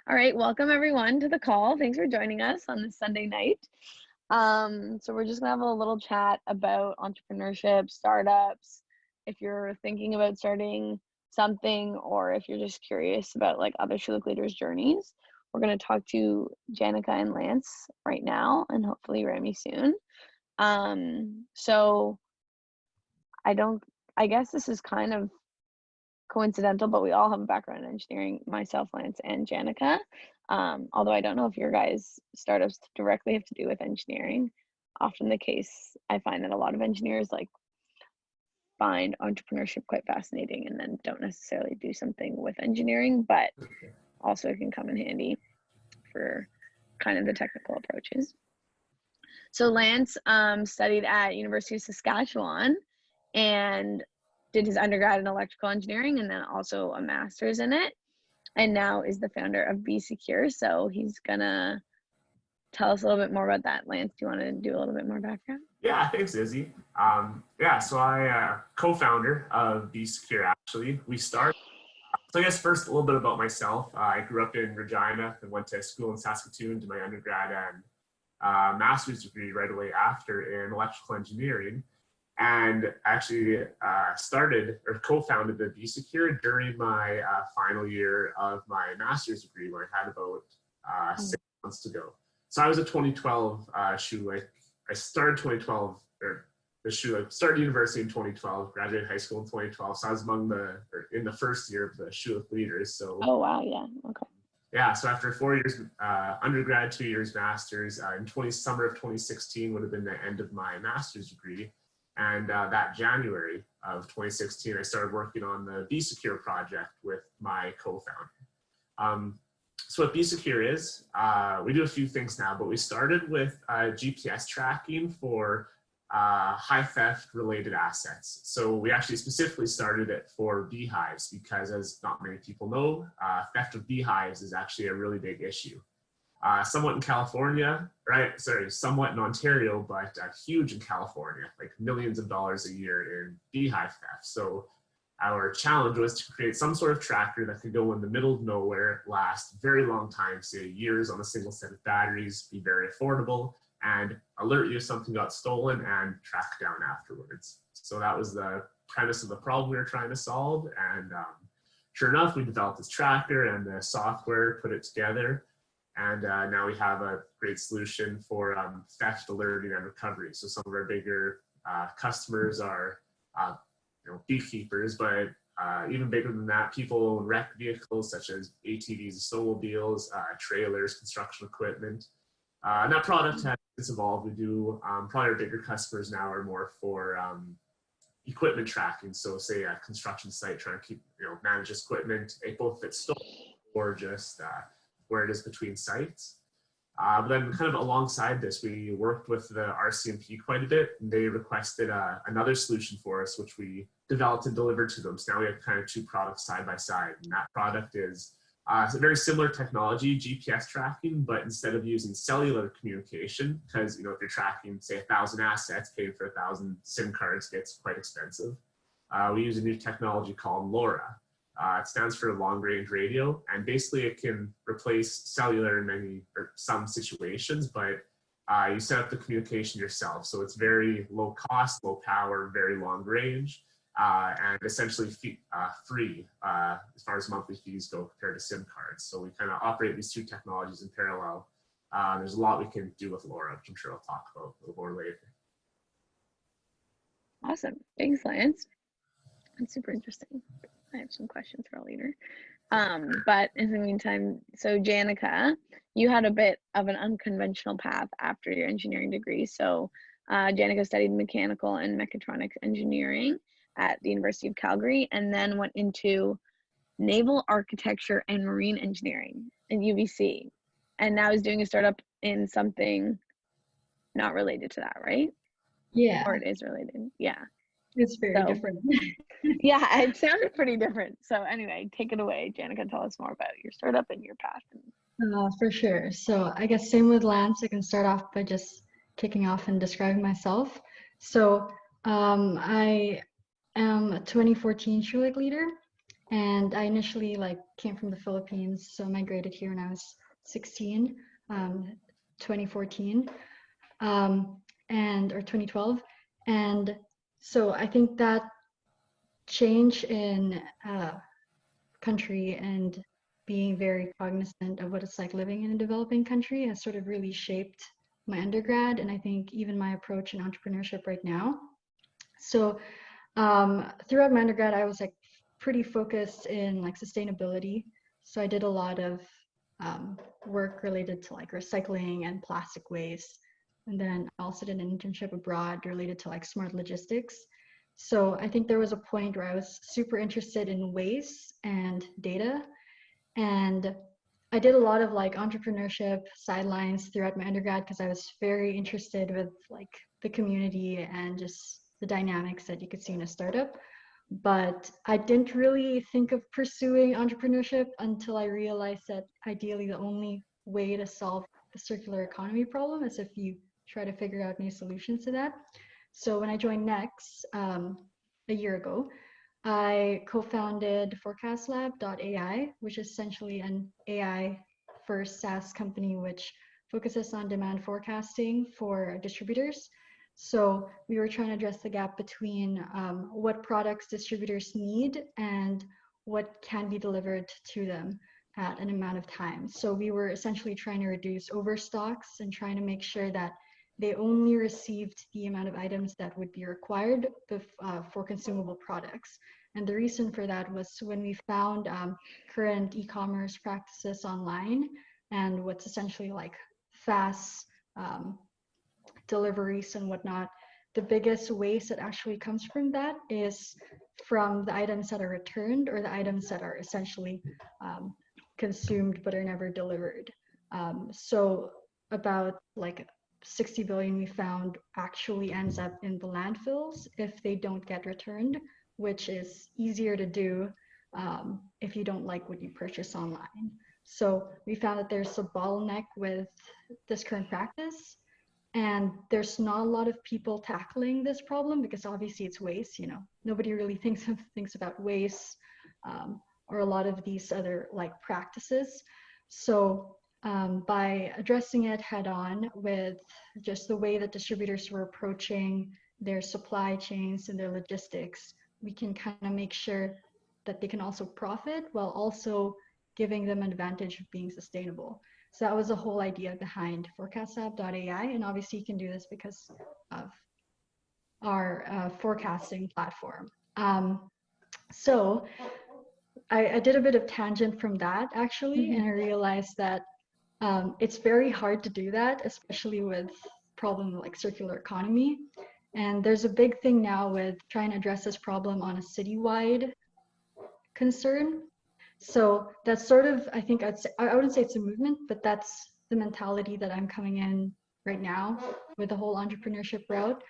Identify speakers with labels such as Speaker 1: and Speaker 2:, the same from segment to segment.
Speaker 1: All right, welcome everyone to the call. Thanks for joining us on this Sunday night. So we're just gonna have a little chat about entrepreneurship, startups. If you're thinking about starting something, or if you're just curious about like other Schulich leaders' journeys, we're gonna talk to Janica and Lance right now, and hopefully Remy soon. So I guess this is kind of coincidental, but we all have a background in engineering, myself, Lance, and Janica. Although I don't know if your guys' startups directly have to do with engineering. Often the case, I find that a lot of engineers like find entrepreneurship quite fascinating and then don't necessarily do something with engineering, but also it can come in handy for kind of the technical approaches. So Lance studied at University of Saskatchewan and did his undergrad in electrical engineering and then also a master's in it, and now is the founder of BSecure. So he's gonna tell us a little bit more about that. Lance, do you want to do a little bit more background?
Speaker 2: Yeah, thanks, Izzy. So I co-founder of BSecure. Actually, we started. So I guess first a little bit about myself. I grew up in Regina and went to school in Saskatoon, did my undergrad and master's degree right away after in electrical engineering. And actually started or co-founded the BSecure during my final year of my master's degree, where I had about 6 months to go. So I was a 2012 Schulich. I started 2012, or the Schulich, started university in 2012, graduated high school in 2012. So I was in the first year of the Schulich leaders. So.
Speaker 1: Oh wow, yeah, okay.
Speaker 2: Yeah, so after 4 years undergrad, 2 years master's, summer of 2016 would have been the end of my master's degree. And that January of 2016, I started working on the BSecure project with my co-founder. So what BSecure is, we do a few things now, but we started with GPS tracking for high theft related assets. So we actually specifically started it for beehives because, as not many people know, theft of beehives is actually a really big issue. Somewhat in California, right? Sorry, somewhat in Ontario, but huge in California, like millions of dollars a year in beehive theft. So our challenge was to create some sort of tracker that could go in the middle of nowhere, last a very long time, say years on a single set of batteries, be very affordable, and alert you if something got stolen and track down afterwards. So that was the premise of the problem we were trying to solve. And sure enough, we developed this tracker and the software, put it together. And now we have a great solution for theft, alerting, and recovery. So some of our bigger customers are beekeepers, but even bigger than that, people own wrecked vehicles such as ATVs, snowmobiles, trailers, construction equipment. And that product has evolved. We do, probably our bigger customers now are more for equipment tracking. So say a construction site trying to manage its equipment, both if it's stolen or just where it is between sites. But then kind of alongside this, we worked with the RCMP quite a bit, and they requested another solution for us, which we developed and delivered to them. So now we have kind of two products side by side, and that product is it's a very similar technology, GPS tracking, but instead of using cellular communication, because if you're tracking, say, 1,000 assets, paying for 1,000 SIM cards gets quite expensive. We use a new technology called LoRa. It stands for long range radio, and basically it can replace cellular in some situations, but you set up the communication yourself. So it's very low cost, low power, very long range, and essentially free as far as monthly fees go compared to SIM cards. So we kind of operate these two technologies in parallel. There's a lot we can do with LoRa, which I'm sure I'll talk about a little more later.
Speaker 1: Awesome, thanks, Lance. That's super interesting. I have some questions for later. But in the meantime, so Janica, you had a bit of an unconventional path after your engineering degree. So Janica studied mechanical and mechatronics engineering at the University of Calgary, and then went into naval architecture and marine engineering in UBC. And now is doing a startup in something not related to that, right?
Speaker 3: Yeah.
Speaker 1: Or it is related, yeah.
Speaker 3: It's very different.
Speaker 1: Yeah, it sounded pretty different. So anyway, take it away, Janica. Tell us more about your startup and your path.
Speaker 3: For sure. So I guess same with Lance, I can start off by just kicking off and describing myself. So I am a 2014 Schulich leader, And I initially like came from the Philippines, so migrated here when I was 16, 2014, or 2012. And so I think that change in country and being very cognizant of what it's like living in a developing country has sort of really shaped my undergrad, and I think even my approach in entrepreneurship right now. So throughout my undergrad, I was like pretty focused in like sustainability. So I did a lot of work related to like recycling and plastic waste. And then I also did an internship abroad related to like smart logistics. So I think there was a point where I was super interested in waste and data. And I did a lot of like entrepreneurship sidelines throughout my undergrad because I was very interested with like the community and just the dynamics that you could see in a startup. But I didn't really think of pursuing entrepreneurship until I realized that ideally the only way to solve the circular economy problem is if you try to figure out new solutions to that. So when I joined Next a year ago, I co-founded Forecastlab.ai, which is essentially an AI first SaaS company which focuses on demand forecasting for distributors. So we were trying to address the gap between what products distributors need and what can be delivered to them at an amount of time. So we were essentially trying to reduce overstocks and trying to make sure that they only received the amount of items that would be required for consumable products. And the reason for that was when we found current e-commerce practices online and what's essentially like fast deliveries and whatnot, the biggest waste that actually comes from that is from the items that are returned or the items that are essentially consumed but are never delivered. So about like 60 billion we found actually ends up in the landfills if they don't get returned, which is easier to do if you don't like what you purchase online. So we found that there's a bottleneck with this current practice, and there's not a lot of people tackling this problem because obviously it's waste. You know, nobody really thinks about waste or a lot of these other like practices. So by addressing it head on with just the way that distributors were approaching their supply chains and their logistics, we can kind of make sure that they can also profit while also giving them an advantage of being sustainable. So that was the whole idea behind Forecastlab.ai, and obviously you can do this because of our forecasting platform. So I did a bit of tangent from that actually, and I realized that it's very hard to do that, especially with problem like circular economy. And there's a big thing now with trying to address this problem on a citywide concern. So that's sort of, I think I wouldn't say it's a movement, but that's the mentality that I'm coming in right now with the whole entrepreneurship route.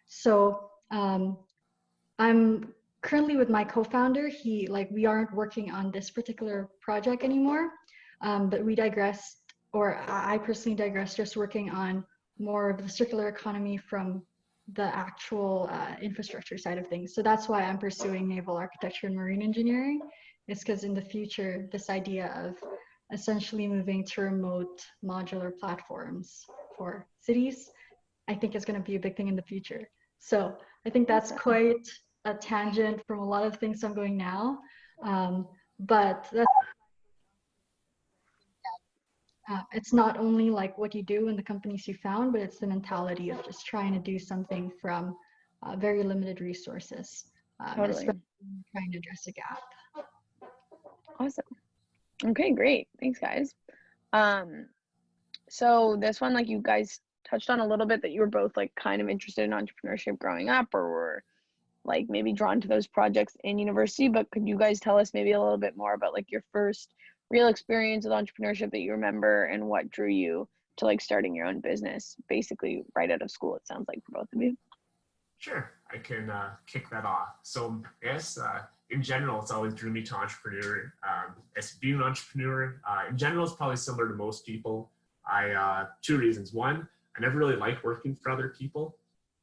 Speaker 3: So I'm currently with my co-founder. We aren't working on this particular project anymore, but we digressed, or I personally digressed, just working on more of the circular economy from the actual infrastructure side of things. So that's why I'm pursuing naval architecture and marine engineering, is because in the future, this idea of essentially moving to remote modular platforms for cities, I think is going to be a big thing in the future. So I think that's quite a tangent from a lot of things I'm going now. But that's it's not only like what you do in the companies you found, but it's the mentality of just trying to do something from very limited resources, especially trying to address a gap.
Speaker 1: Awesome. Okay, great. Thanks, guys. So this one, like you guys touched on a little bit that you were both like kind of interested in entrepreneurship growing up, or were like maybe drawn to those projects in university, but could you guys tell us maybe a little bit more about like your first real experience with entrepreneurship that you remember and what drew you to like starting your own business basically right out of school, it sounds like, for both of you?
Speaker 2: Sure, I can kick that off. So yes, in general, it's always drew me to entrepreneur. As being an entrepreneur, in general, is probably similar to most people. Two reasons. One, I never really liked working for other people.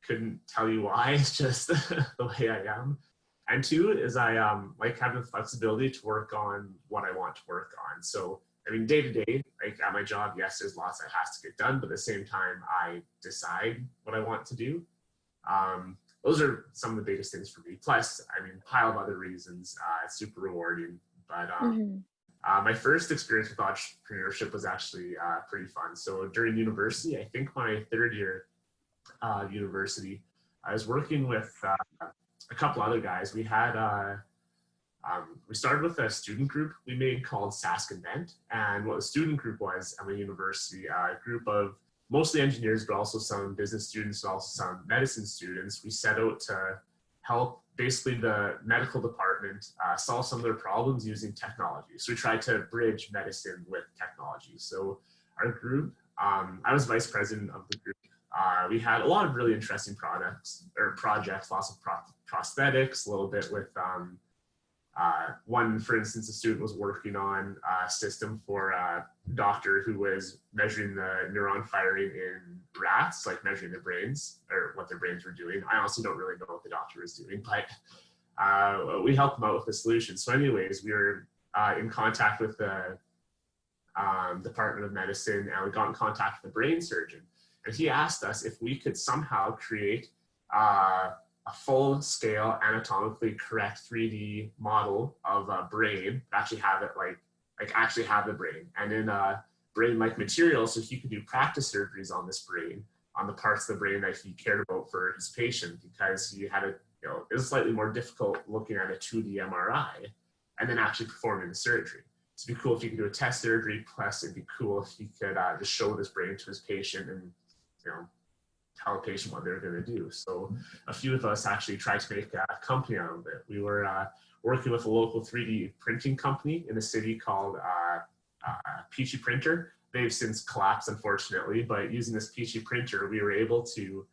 Speaker 2: Couldn't tell you why. It's just the way I am. And two is I like having the flexibility to work on what I want to work on. So, I mean, day to day, like at my job, yes, there's lots that has to get done, but at the same time, I decide what I want to do. Those are some of the biggest things for me. Plus, I mean, a pile of other reasons. It's super rewarding. But my first experience with entrepreneurship was actually pretty fun. So during university, I think my third year university, I was working with a couple other guys. We had we started with a student group we made called BASc Invent, and what the student group was at my university, a group of mostly engineers, but also some business students and also some medicine students. We set out to help basically the medical department solve some of their problems using technology. So we tried to bridge medicine with technology. So our group, I was vice president of the group. We had a lot of really interesting projects, lots of prosthetics, a little bit with one, for instance, a student was working on a system for a doctor who was measuring the neuron firing in rats, like measuring their brains or what their brains were doing. I honestly don't really know what the doctor was doing, but we helped them out with the solution. So anyways, we were in contact with the Department of Medicine, and we got in contact with the brain surgeon. And he asked us if we could somehow create a full-scale, anatomically correct 3D model of a brain, actually have it actually have the brain, and in a brain-like material, so he could do practice surgeries on this brain, on the parts of the brain that he cared about for his patient, because he had it was slightly more difficult looking at a 2D MRI and then actually performing the surgery. So it'd be cool if he could do a test surgery, plus it'd be cool if he could just show this brain to his patient and tell a patient what they're going to do. So a few of us actually tried to make a company out of it. We were working with a local 3D printing company in the city called Peachy Printer. They've since collapsed, unfortunately, but using this Peachy Printer, we were able to,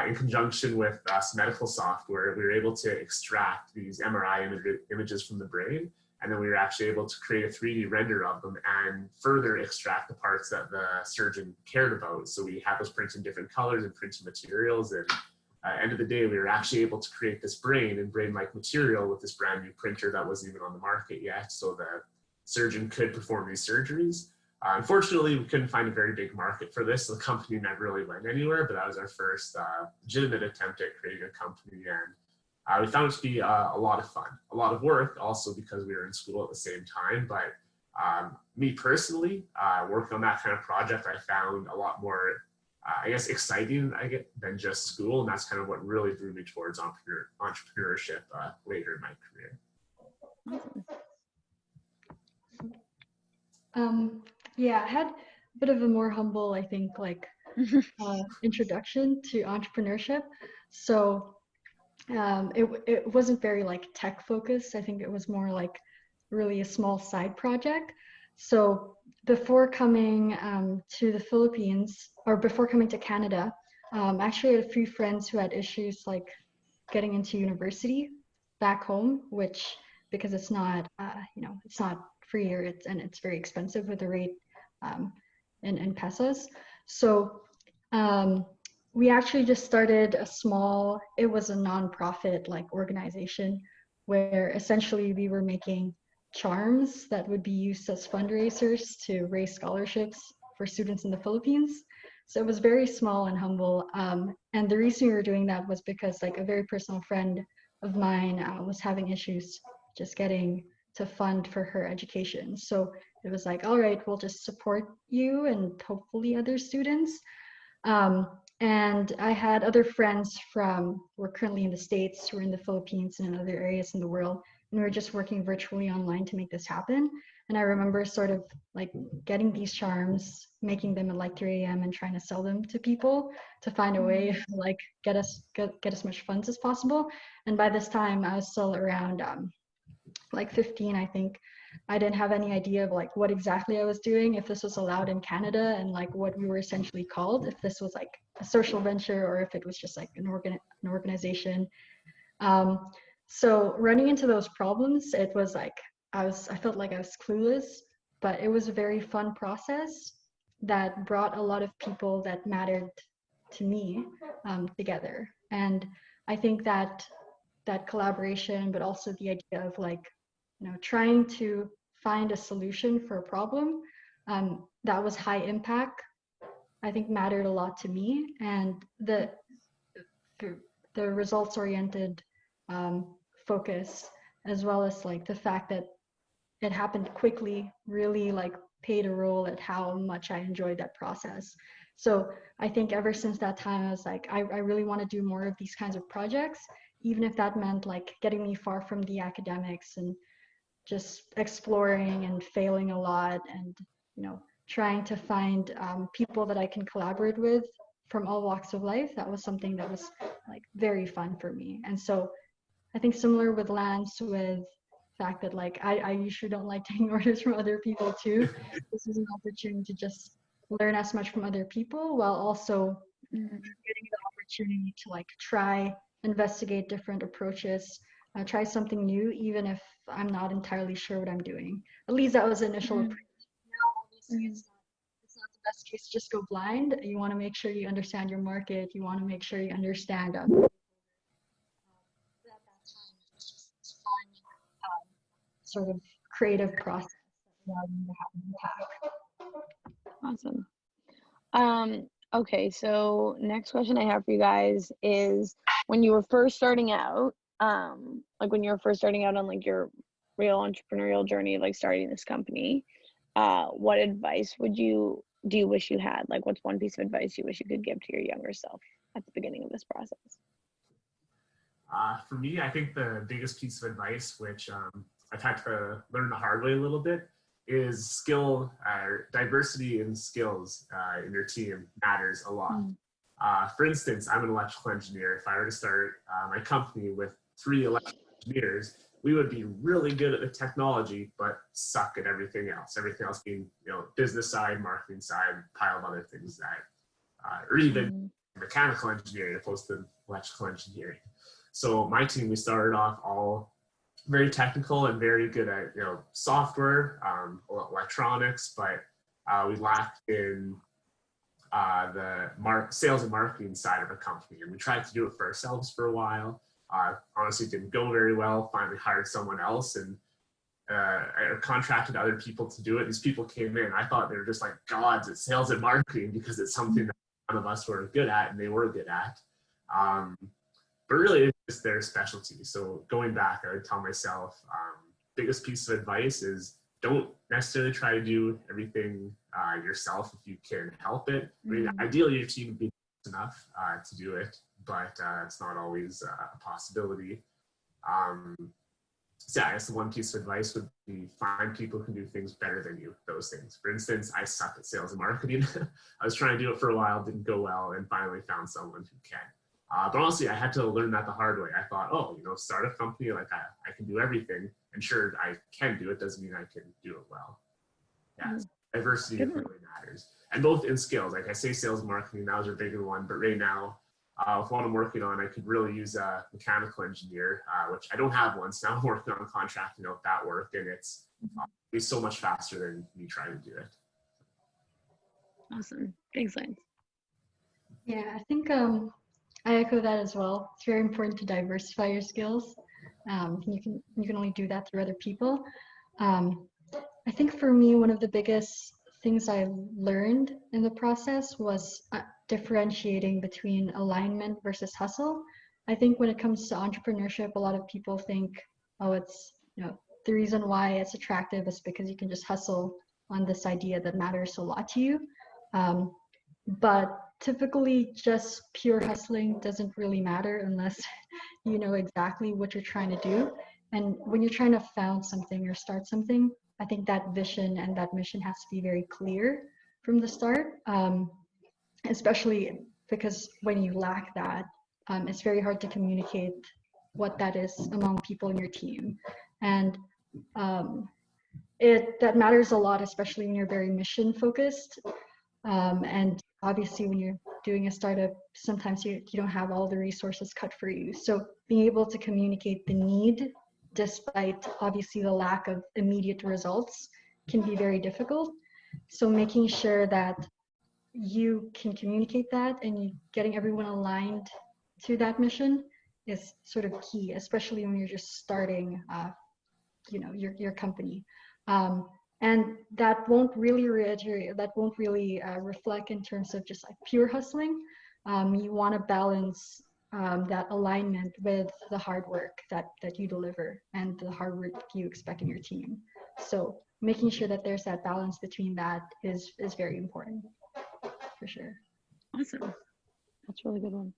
Speaker 2: in conjunction with some medical software, we were able to extract these MRI images from the brain. And then we were actually able to create a 3D render of them and further extract the parts that the surgeon cared about. So we had those prints in different colors and printed materials. And at the end of the day, we were actually able to create this brain and brain-like material with this brand new printer that wasn't even on the market yet. So the surgeon could perform these surgeries. Unfortunately, we couldn't find a very big market for this. So the company never really went anywhere, but that was our first legitimate attempt at creating a company. And we found it to be a lot of fun, a lot of work, also because we were in school at the same time. But me personally, working on that kind of project, I found a lot more, I guess, exciting than just school. And that's kind of what really drew me towards entrepreneurship later in my career.
Speaker 3: Yeah, I had a bit of a more humble, I think, introduction to entrepreneurship. So it wasn't very tech focused. I think it was more really a small side project. So before coming to the Philippines, or before coming to Canada, I actually had a few friends who had issues getting into university back home, which, because it's not it's not free here, and it's very expensive with the rate in pesos. So we actually just started it was a nonprofit organization where essentially we were making charms that would be used as fundraisers to raise scholarships for students in the Philippines. So it was very small and humble. And the reason we were doing that was because a very personal friend of mine was having issues just getting to fund for her education. So it was all right, we'll just support you and hopefully other students. And I had other friends who were currently in the States, who were in the Philippines and in other areas in the world, and we were just working virtually online to make this happen. And I remember sort of getting these charms, making them at 3 a.m. and trying to sell them to people to find a way to get as much funds as possible. And by this time, I was still around 15, I think. I didn't have any idea of what exactly I was doing, if this was allowed in Canada, and what we were essentially called, if this was a social venture or if it was just an organization. So running into those problems, it was I felt like I was clueless, but it was a very fun process that brought a lot of people that mattered to me together. And I think that that collaboration, but also the idea of like, trying to find a solution for a problem that was high impact, I think mattered a lot to me. And the results oriented focus, as well as like the fact that it happened quickly, really like played a role at how much I enjoyed that process. So I think ever since that time, I was like, I really want to do more of these kinds of projects, even if that meant like getting me far from the academics and just exploring and failing a lot, and trying to find people that I can collaborate with from all walks of life. That was something that was like very fun for me. And so I think similar with Lance, with the fact that like I usually don't like taking orders from other people too. This is an opportunity to just learn as much from other people, while also getting the opportunity to like try, investigate different approaches, try something new, even if I'm not entirely sure what I'm doing. At least that was the initial approach. Now, obviously, it's not the best case to just go blind. You want to make sure you understand your market. You want to make sure you understand. At that time, it was just this fun, sort of creative process that allowed me to have an impact.
Speaker 1: Awesome. Okay, so next question I have for you guys is, when you were first starting out, like when you were first starting out on like your real entrepreneurial journey, like starting this company, what advice do you wish you had? Like, what's one piece of advice you wish you could give to your younger self at the beginning of this process?
Speaker 2: For me, I think the biggest piece of advice, which I've had to learn the hard way a little bit, is diversity in skills in your team matters a lot. For instance, I'm an electrical engineer. If I were to start my company with 3 electrical engineers, we would be really good at the technology, but suck at everything else. Everything else being, business side, marketing side, pile of other things that, or even mechanical engineering opposed to electrical engineering. So my team, we started off all very technical and very good at software, electronics, but we lacked in the sales and marketing side of a company, and we tried to do it for ourselves for a while. Honestly, it didn't go very well. Finally hired someone else and I contracted other people to do it. These people came in, I thought they were just like gods at sales and marketing, because it's something that none of us were good at and they were good at. But really it's just their specialty. So going back, I would tell myself, biggest piece of advice is don't necessarily try to do everything yourself if you can help it. I mean, ideally your team would be enough to do it, but it's not always a possibility. So I guess the one piece of advice would be find people who can do things better than you, those things. For instance, I suck at sales and marketing. I was trying to do it for a while, didn't go well, and finally found someone who can. But honestly, I had to learn that the hard way. I thought, oh, start a company, like I can do everything. And sure, I can do it, doesn't mean I can do it well. Yeah, diversity really matters. And both in skills, like I say sales and marketing, that was a bigger one, but right now, with what I'm working on, I could really use a mechanical engineer, which I don't have one, so now I'm working on contracting out that work, and it's so much faster than me trying to do it.
Speaker 1: Awesome. Thanks, Lance.
Speaker 3: Yeah, I think I echo that as well. It's very important to diversify your skills. You can only do that through other people. I think for me, one of the biggest things I learned in the process was differentiating between alignment versus hustle. I think when it comes to entrepreneurship, a lot of people think, oh, it's, the reason why it's attractive is because you can just hustle on this idea that matters a lot to you. But typically just pure hustling doesn't really matter unless you know exactly what you're trying to do. And when you're trying to found something or start something, I think that vision and that mission has to be very clear from the start, especially because when you lack that, it's very hard to communicate what that is among people in your team. And that matters a lot, especially when you're very mission focused. And obviously when you're doing a startup, sometimes you don't have all the resources cut for you. So being able to communicate the need, despite obviously the lack of immediate results, can be very difficult. So making sure that you can communicate that and you getting everyone aligned to that mission is sort of key, especially when you're just starting, your company. And that won't really reflect in terms of just like pure hustling. You want to balance that alignment with the hard work that you deliver and the hard work you expect in your team. So making sure that there's that balance between that is very important, for sure.
Speaker 1: Awesome. That's a really good one.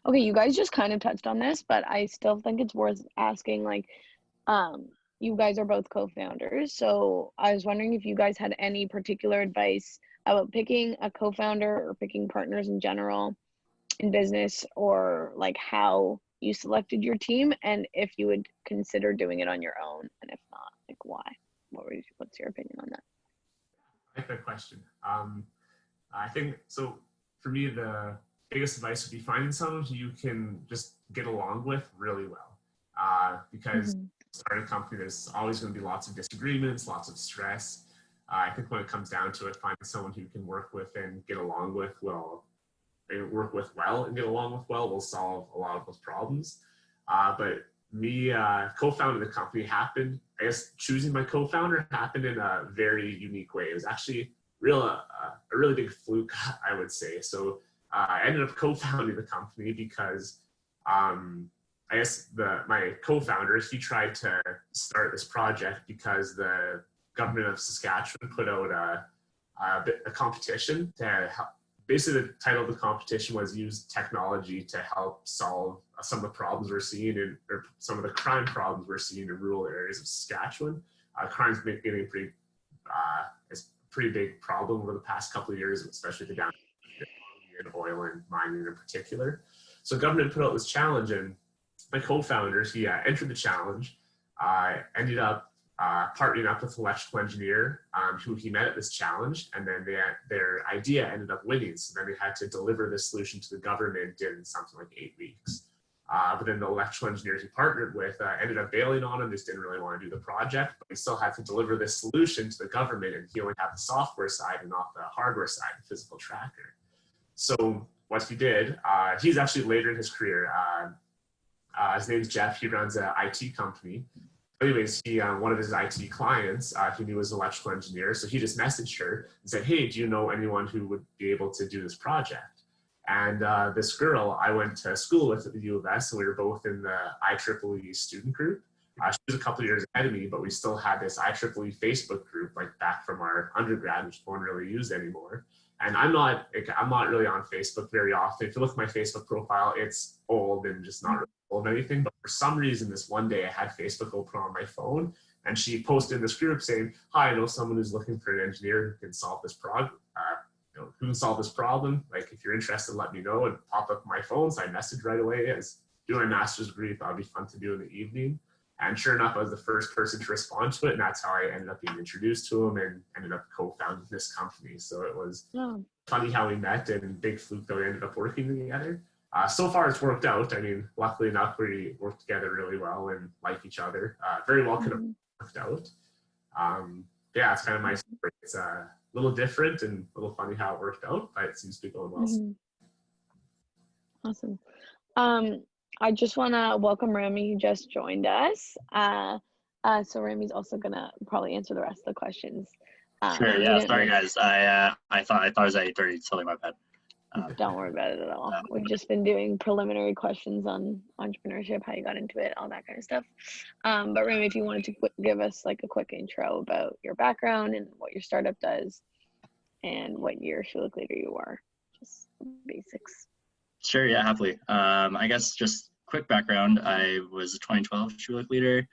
Speaker 1: Okay, you guys just kind of touched on this, but I still think it's worth asking, like, you guys are both co-founders, so I was wondering if you guys had any particular advice about picking a co-founder or picking partners in general in business, or like how you selected your team, and if you would consider doing it on your own, and if not, like why? What's your opinion on that?
Speaker 2: I like that question. I think, so for me, the biggest advice would be finding someone who you can just get along with really well. Because starting a company, there's always going to be lots of disagreements, lots of stress. I think when it comes down to it, finding someone who you can work with and get along with will solve a lot of those problems. But me co-founding the company happened, I guess choosing my co-founder happened in a very unique way. It was actually a really big fluke, I would say. So I ended up co-founding the company because I guess my co-founder, he tried to start this project because the government of Saskatchewan put out a competition to help. Basically, the title of the competition was use technology to help solve some of the problems we're seeing or some of the crime problems we're seeing in rural areas of Saskatchewan. Crime's been getting a pretty big problem over the past couple of years, especially the down in oil and mining in particular. So government put out this challenge, and my co-founder, he entered the challenge, ended up partnering up with an electrical engineer who he met at this challenge, and then their idea ended up winning. So then we had to deliver this solution to the government in something like 8 weeks. But then the electrical engineer he partnered with ended up bailing on him, just didn't really want to do the project, but he still had to deliver this solution to the government, and he only had the software side and not the hardware side, the physical tracker. So what he did, he's actually later in his career, his name's Jeff, he runs an IT company. Anyways, one of his IT clients, he knew was an electrical engineer, so he just messaged her and said, "Hey, do you know anyone who would be able to do this project?" And this girl I went to school with at the UCalgary, and we were both in the IEEE student group. She was a couple of years ahead of me, but we still had this IEEE Facebook group, like back from our undergrad, which no one really used anymore. And I'm not really on Facebook very often. If you look at my Facebook profile, it's old and just not really full of anything. But for some reason, this one day I had Facebook open on my phone, and she posted in this group saying, "Hi, I know someone who's looking for an engineer who can solve this problem. Like, if you're interested, let me know." And pop up my phone. So I messaged right away. I was doing my master's degree. Thought it'd be fun to do in the evening. And sure enough, I was the first person to respond to it, and that's how I ended up being introduced to him and ended up co-founding this company. So it was funny how we met, and big fluke that we ended up working together. So far, it's worked out. I mean, luckily enough, we work together really well and like each other. Very well could have worked out. Yeah, it's kind of my story. It's a little different and a little funny how it worked out, but it seems to be going well.
Speaker 1: Awesome. I just want to welcome Rami, who just joined us. So Rami's also gonna probably answer the rest of the questions.
Speaker 4: Sure. Yeah. Sorry, guys. I thought it was 8:30. Totally my bad.
Speaker 1: Don't worry about it at all. We've just been doing preliminary questions on entrepreneurship, how you got into it, all that kind of stuff. But Rami, if you wanted to give us like a quick intro about your background and what your startup does, and what year Schulich leader you are, just basics.
Speaker 4: Sure. Yeah. Happily. I guess just quick background. I was a 2012 Schulich leader.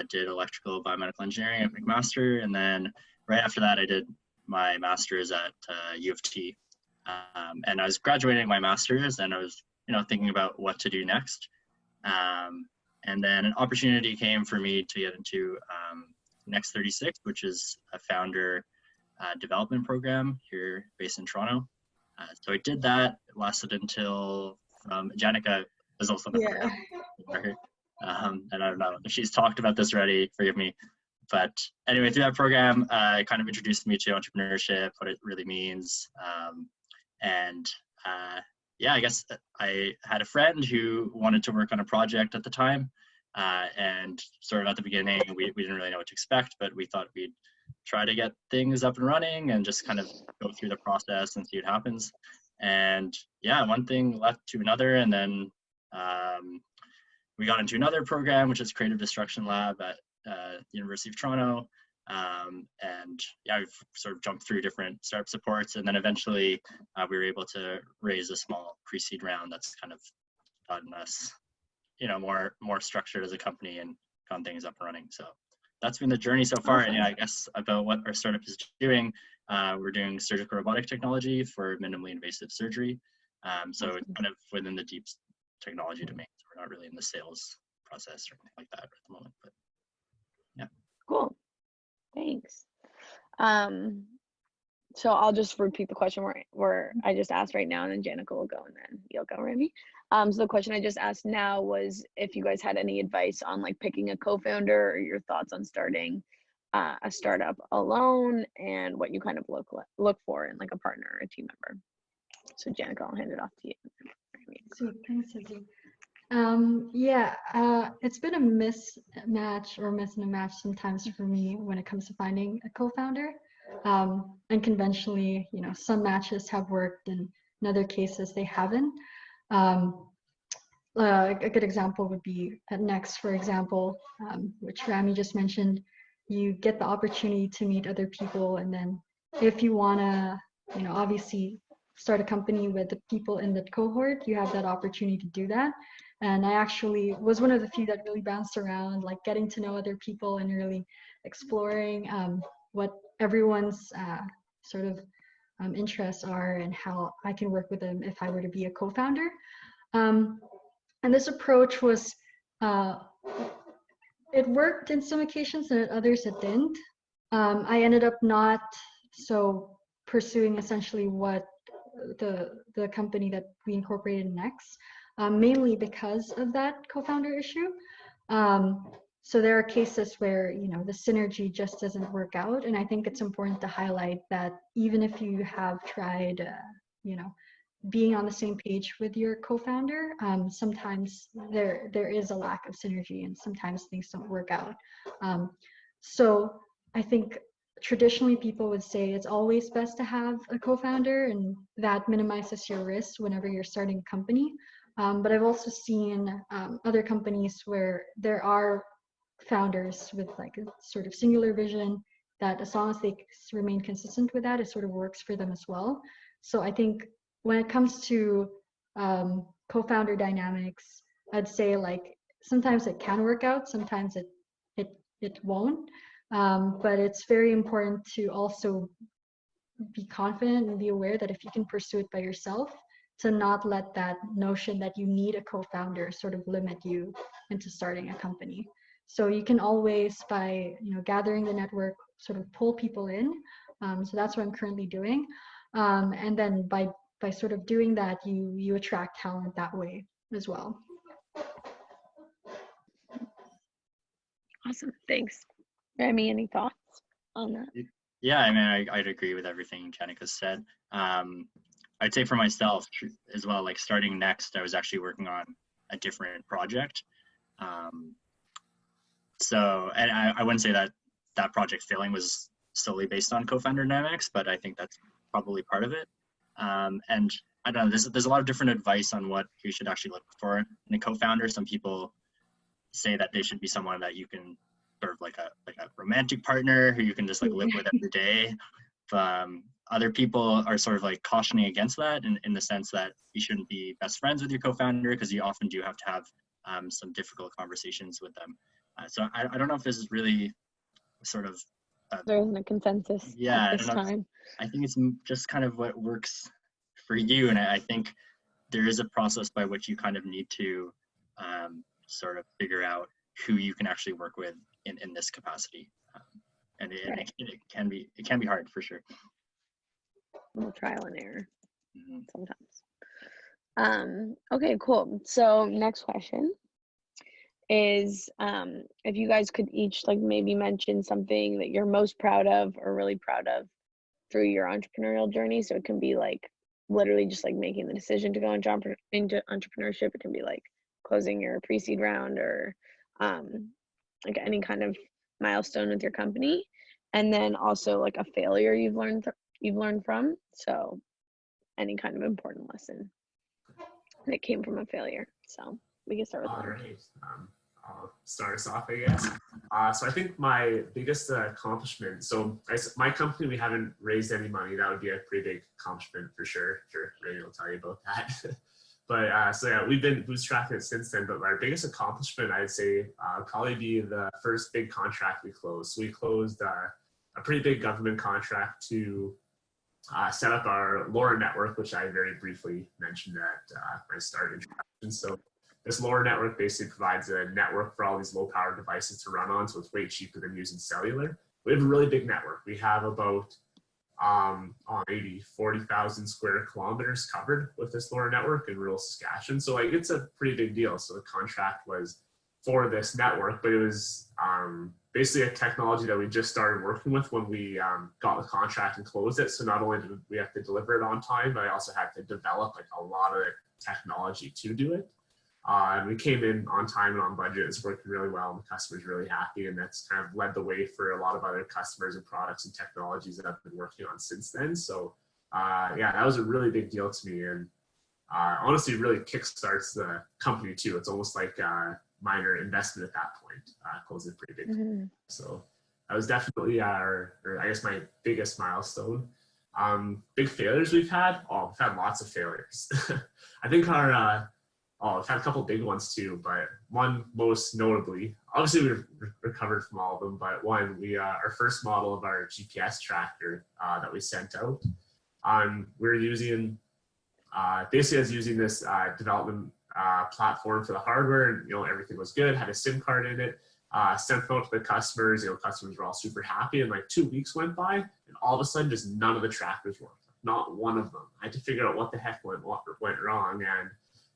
Speaker 4: Did electrical biomedical engineering at McMaster, and then right after that, I did my master's at U of T. And I was graduating my master's, and I was, thinking about what to do next. And then an opportunity came for me to get into Next 36, which is a founder development program here based in Toronto. So I did that. It lasted until Janica was also and I don't know if she's talked about this already, forgive me. But anyway, through that program, it kind of introduced me to entrepreneurship, what it really means. And yeah, I guess I had a friend who wanted to work on a project at the time. And sort of at the beginning, we didn't really know what to expect, but we thought we'd try to get things up and running and just kind of go through the process and see what happens. And yeah, one thing led to another, and then we got into another program, which is Creative Destruction Lab at University of Toronto. And yeah, we've sort of jumped through different startup supports, and then eventually we were able to raise a small pre-seed round that's kind of gotten us, more structured as a company and gotten things up and running. So that's been the journey so far.
Speaker 1: Awesome.
Speaker 4: And yeah, I guess about what our startup is doing, we're doing surgical robotic technology for minimally invasive surgery. So
Speaker 1: Awesome.
Speaker 4: kind of within the deep technology domain. So we're not really in the sales process or anything like that at the moment, but yeah.
Speaker 1: Cool. Thanks. So I'll just repeat the question where I just asked right now, and then Janica will go, and then you'll go, Remy. So the question I just asked now was if you guys had any advice on like picking a co-founder, or your thoughts on starting a startup alone, and what you kind of look for in like a partner or a team member. So Janica, I'll hand it off to you.
Speaker 3: Sweet, thanks, Izzy. It's been a mismatch or miss and a match sometimes for me when it comes to finding a co-founder. And conventionally, some matches have worked, and in other cases they haven't. A good example would be at Next, for example, which Rami just mentioned. You get the opportunity to meet other people, and then if you want to, obviously start a company with the people in the cohort, you have that opportunity to do that. And I actually was one of the few that really bounced around, like getting to know other people and really exploring what everyone's interests are and how I can work with them if I were to be a co-founder. And this approach was, it worked in some occasions and at others it didn't. I ended up not so pursuing essentially what the company that we incorporated Next, mainly because of that co-founder issue. So there are cases where, the synergy just doesn't work out. And I think it's important to highlight that even if you have tried, being on the same page with your co-founder, sometimes there is a lack of synergy, and sometimes things don't work out. So I think traditionally people would say it's always best to have a co-founder, and that minimizes your risk whenever you're starting a company. But I've also seen other companies where there are founders with like a sort of singular vision that, as long as they remain consistent with that, it sort of works for them as well. So I think when it comes to co-founder dynamics, I'd say like sometimes it can work out, sometimes it won't. But it's very important to also be confident and be aware that if you can pursue it by yourself, to not let that notion that you need a co-founder sort of limit you into starting a company. So you can always, by gathering the network, sort of pull people in. So that's what I'm currently doing. And then by sort of doing that, you attract talent that way as well.
Speaker 1: Awesome, thanks. Remy, any thoughts on that?
Speaker 4: Yeah, I mean, I'd agree with everything Janica said. I'd say for myself as well, like starting Next, I was actually working on a different project. So, and I wouldn't say that that project failing was solely based on co-founder dynamics, but I think that's probably part of it. And I don't know, there's a lot of different advice on what you should actually look for in a co-founder. Some people say that they should be someone that you can sort of like a romantic partner who you can just like live with every day. Other people are sort of like cautioning against that in the sense that you shouldn't be best friends with your co-founder, because you often do have to have some difficult conversations with them. So I don't know if this is really sort of
Speaker 1: there isn't a consensus at this time.
Speaker 4: I think it's just kind of what works for you, and I think there is a process by which you kind of need to sort of figure out who you can actually work with in this capacity, and it can be hard for sure.
Speaker 1: Trial and error sometimes. Okay, cool. So next question is if you guys could each like maybe mention something that you're most proud of or really proud of through your entrepreneurial journey. So it can be like literally just like making the decision to go into entrepreneurship. It can be like closing your pre-seed round or like any kind of milestone with your company, and then also like a failure you've learned from. So any kind of important lesson that came from a failure. So we can start with
Speaker 2: All
Speaker 1: that.
Speaker 2: right. I'll start us off, I guess. So I think my biggest accomplishment, so my company, we haven't raised any money. That would be a pretty big accomplishment for sure. Sure, Ray will tell you about that. But so yeah, we've been bootstrapping it since then. But our biggest accomplishment, I'd say, probably be the first big contract we closed. So we closed a pretty big government contract to set up our LoRa network, which I very briefly mentioned at my start introduction. So this LoRa network basically provides a network for all these low power devices to run on, so it's way cheaper than using cellular. We have a really big network. We have about maybe 40,000 square kilometers covered with this LoRa network in rural Saskatchewan. So like it's a pretty big deal. So the contract was for this network, but it was basically a technology that we just started working with when we got the contract and closed it. So not only did we have to deliver it on time, but I also had to develop like a lot of technology to do it. And we came in on time and on budget. It's working really well, and the customer's really happy. And that's kind of led the way for a lot of other customers and products and technologies that I've been working on since then. So yeah, that was a really big deal to me, and honestly really kickstarts the company too. It's almost like a minor investment at that point. Closing pretty big.
Speaker 1: Mm-hmm.
Speaker 2: So that was definitely or I guess my biggest milestone. Big failures we've had. Oh, we've had lots of failures. I think our I've had a couple big ones too, but one most notably, obviously we've recovered from all of them, but one, our first model of our GPS tracker that we sent out, we were using, basically I was using this development platform for the hardware, and everything was good, had a SIM card in it, sent them out to the customers, customers were all super happy, and like 2 weeks went by, and all of a sudden just none of the trackers worked, not one of them. I had to figure out what the heck went wrong, and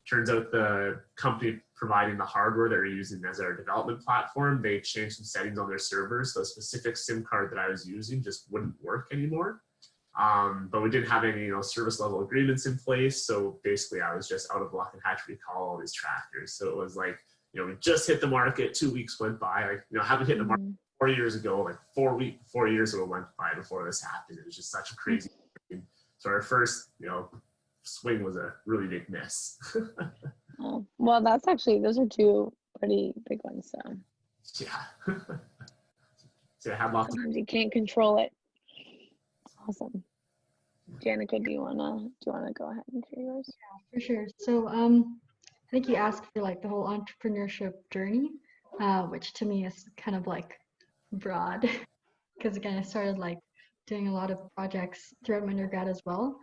Speaker 2: turns out the company providing the hardware that we're using as our development platform, they changed some settings on their servers. So a specific SIM card that I was using just wouldn't work anymore. But we didn't have any service level agreements in place. So basically I was just out of luck and had to recall all these trackers. So it was like, we just hit the market, 2 weeks went by. Like, haven't hit the market 4 years ago, like 4 years ago went by before this happened. It was just such a crazy thing. So our first, swing was a really big miss.
Speaker 1: Oh, well, those are two pretty big ones. So
Speaker 2: yeah. So I had lots.
Speaker 1: Sometimes you can't control it. Awesome. Janica, do you wanna go ahead and share yours?
Speaker 3: Yeah, for sure. So I think you asked for like the whole entrepreneurship journey, which to me is kind of like broad, because again I started like doing a lot of projects throughout my undergrad as well.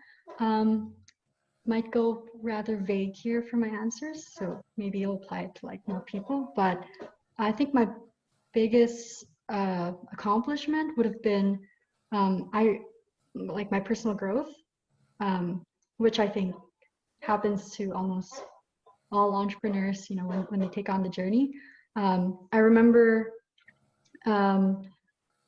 Speaker 3: Might go rather vague here for my answers, so maybe you'll apply it to like more people. But I think my biggest accomplishment would have been my personal growth, which I think happens to almost all entrepreneurs, when they take on the journey. I remember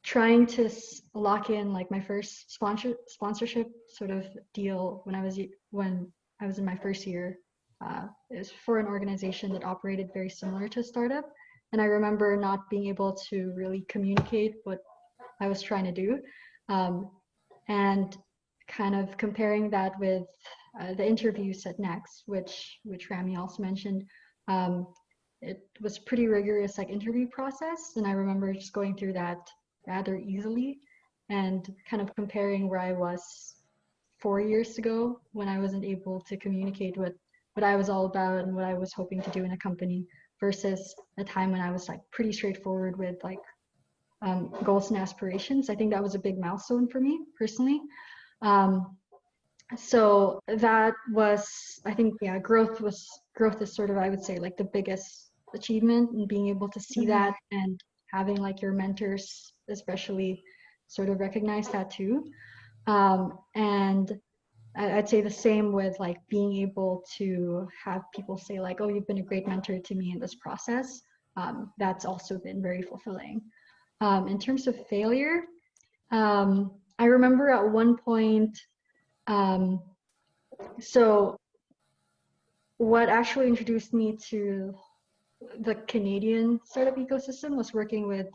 Speaker 3: trying to lock in like my first sponsorship sort of deal when I was in my first year. It was for an organization that operated very similar to a startup, and I remember not being able to really communicate what I was trying to do, and kind of comparing that with the interviews at Next, which Rami also mentioned. It was pretty rigorous like interview process, and I remember just going through that rather easily and kind of comparing where I was 4 years ago when I wasn't able to communicate what I was all about and what I was hoping to do in a company versus a time when I was like pretty straightforward with like goals and aspirations. I think that was a big milestone for me personally. So that was, I think, yeah, growth is sort of, I would say, like the biggest achievement, and being able to see that and having like your mentors especially sort of recognize that too. And I'd say the same with like being able to have people say like, oh, you've been a great mentor to me in this process. That's also been very fulfilling. In terms of failure, I remember at one point So what actually introduced me to the Canadian startup ecosystem was working with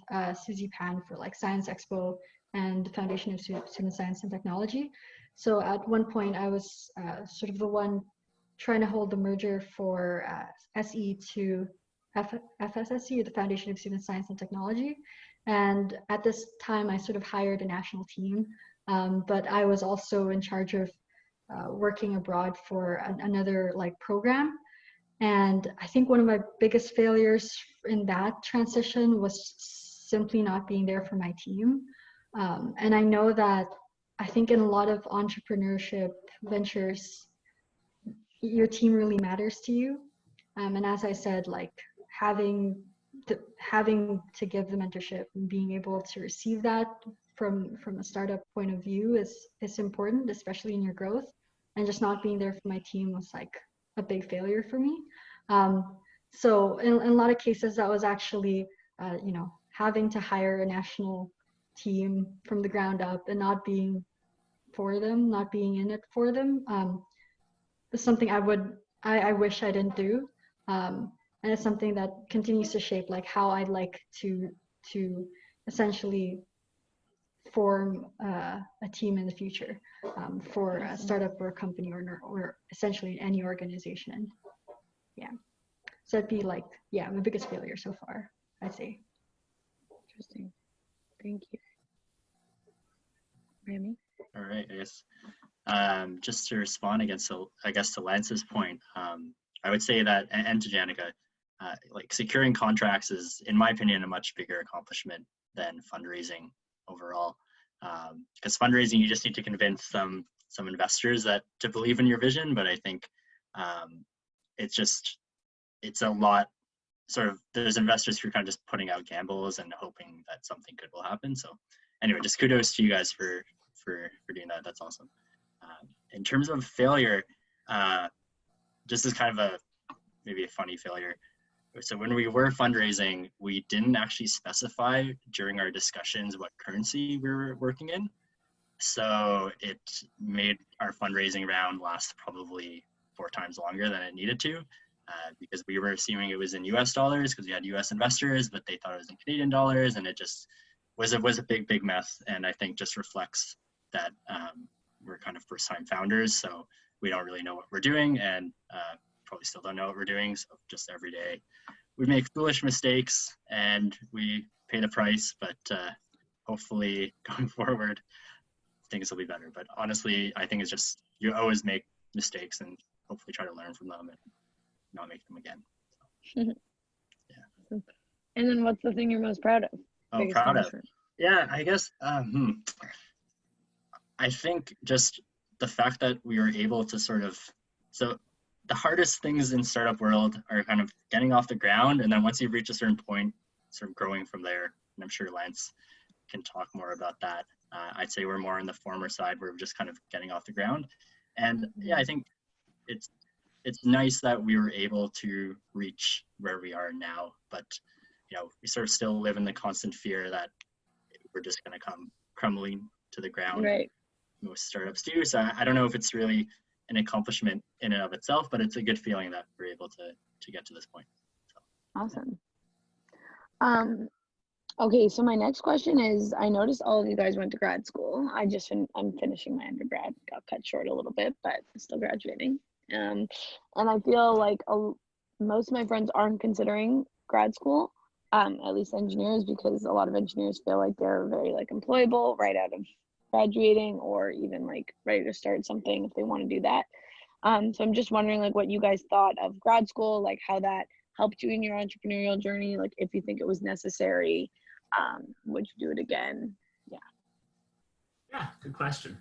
Speaker 3: Susie Pan for like Science Expo and the Foundation of Student Science and Technology. So at one point I was sort of the one trying to hold the merger for SE to FSSC, or the Foundation of Student Science and Technology. And at this time I sort of hired a national team, but I was also in charge of working abroad for another like program. And I think one of my biggest failures in that transition was simply not being there for my team. And I know that I think in a lot of entrepreneurship ventures, your team really matters to you. And as I said, like having to give the mentorship and being able to receive that from a startup point of view is important, especially in your growth. And just not being there for my team was like a big failure for me. So in a lot of cases, that was actually, you know, having to hire a national team from the ground up and not being for them, not being in it for them, is something I wish I didn't do. And it's something that continues to shape like how I'd like to essentially form a team in the future for a startup or a company or essentially any organization. Yeah, so that'd be like, yeah, my biggest failure so far, I'd say.
Speaker 1: Interesting. Thank you. Rami?
Speaker 4: All right, I guess just to respond against, I guess to Lance's point, I would say that, and to Janica, like securing contracts is, in my opinion, a much bigger accomplishment than fundraising overall. Because fundraising, you just need to convince some investors that to believe in your vision, but I think it's a lot, sort of, there's investors who are kind of just putting out gambles and hoping that something good will happen. So anyway, just kudos to you guys for doing that. That's awesome. In terms of failure, just as kind of maybe a funny failure. So when we were fundraising, we didn't actually specify during our discussions what currency we were working in. So it made our fundraising round last probably 4 times longer than it needed to, because we were assuming it was in US dollars because we had US investors, but they thought it was in Canadian dollars, and it just was a big mess. And I think just reflects that we're kind of first-time founders, so we don't really know what we're doing, and probably still don't know what we're doing. So just every day we make foolish mistakes and we pay the price, but hopefully going forward things will be better. But honestly, I think it's just, you always make mistakes and hopefully try to learn from them and not make them again. So, yeah.
Speaker 1: And then what's the thing you're most proud of?
Speaker 4: Oh, proud of? Yeah, I guess I think just the fact that we were able to sort of, so the hardest things in startup world are kind of getting off the ground, and then once you reach a certain point, sort of growing from there. And I'm sure Lance can talk more about that. I'd say we're more on the former side, where we're just kind of getting off the ground. And yeah, I think it's nice that we were able to reach where we are now, but you know, we sort of still live in the constant fear that we're just going to come crumbling to the ground.
Speaker 1: Right.
Speaker 4: Most startups do. So I don't know if it's really an accomplishment in and of itself, but it's a good feeling that we're able to get to this point. So.
Speaker 1: Awesome. Okay, so my next question is, I noticed all of you guys went to grad school. I'm finishing my undergrad, got cut short a little bit, but still graduating. And I feel like most of my friends aren't considering grad school, at least engineers, because a lot of engineers feel like they're very like employable right out of graduating, or even like ready to start something if they want to do that. So I'm just wondering like what you guys thought of grad school, like how that helped you in your entrepreneurial journey, like if you think it was necessary, would you do it again?
Speaker 2: Yeah, good question.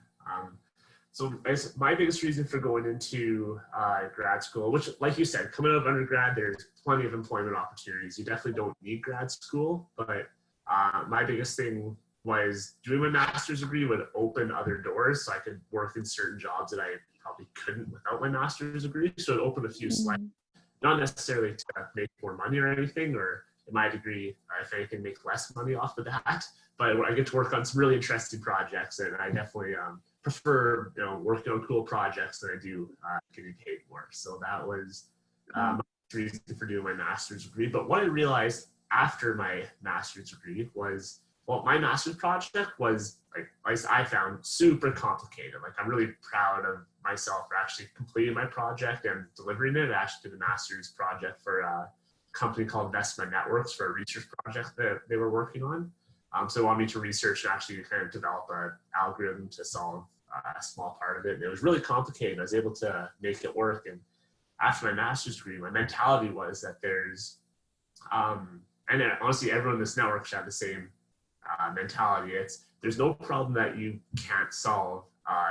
Speaker 2: So my biggest reason for going into grad school, which like you said, coming out of undergrad, there's plenty of employment opportunities. You definitely don't need grad school, but my biggest thing was doing my master's degree would open other doors, so I could work in certain jobs that I probably couldn't without my master's degree. So it opened a few slides, not necessarily to make more money or anything, or in my degree, if anything, make less money off of that. But I get to work on some really interesting projects, and I definitely prefer, working on cool projects than I do getting paid more. So that was my reason for doing my master's degree. But what I realized after my master's degree was, well, my master's project was, like I found, super complicated. Like, I'm really proud of myself for actually completing my project and delivering it. I actually did a master's project for a company called Vestma Networks for a research project that they were working on. So they wanted me to research and actually kind of develop an algorithm to solve a small part of it. And it was really complicated. I was able to make it work. And after my master's degree, my mentality was that there's, and then honestly, everyone in this network should have the same mentality. There's no problem that you can't solve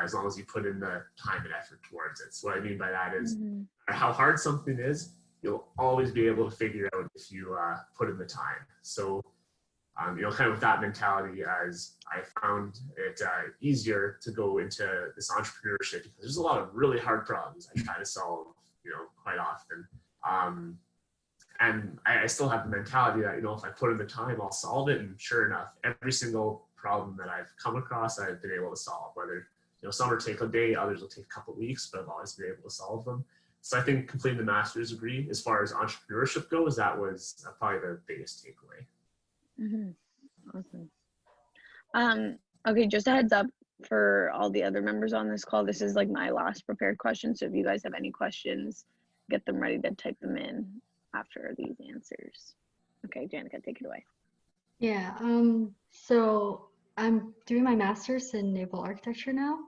Speaker 2: as long as you put in the time and effort towards it. So what I mean by that is, no matter how hard something is, you'll always be able to figure it out if you put in the time. So, kind of with that mentality, as I found it easier to go into this entrepreneurship, because there's a lot of really hard problems I try to solve, quite often. And I still have the mentality that, if I put in the time, I'll solve it. And sure enough, every single problem that I've come across, I've been able to solve. Whether, some will take a day, others will take a couple of weeks, but I've always been able to solve them. So I think completing the master's degree, as far as entrepreneurship goes, that was probably the biggest takeaway.
Speaker 1: Awesome. Okay, just a heads up for all the other members on this call. This is like my last prepared question. So if you guys have any questions, get them ready to type them in after these answers. Okay, Janica, take it away.
Speaker 3: Yeah, so I'm doing my master's in naval architecture now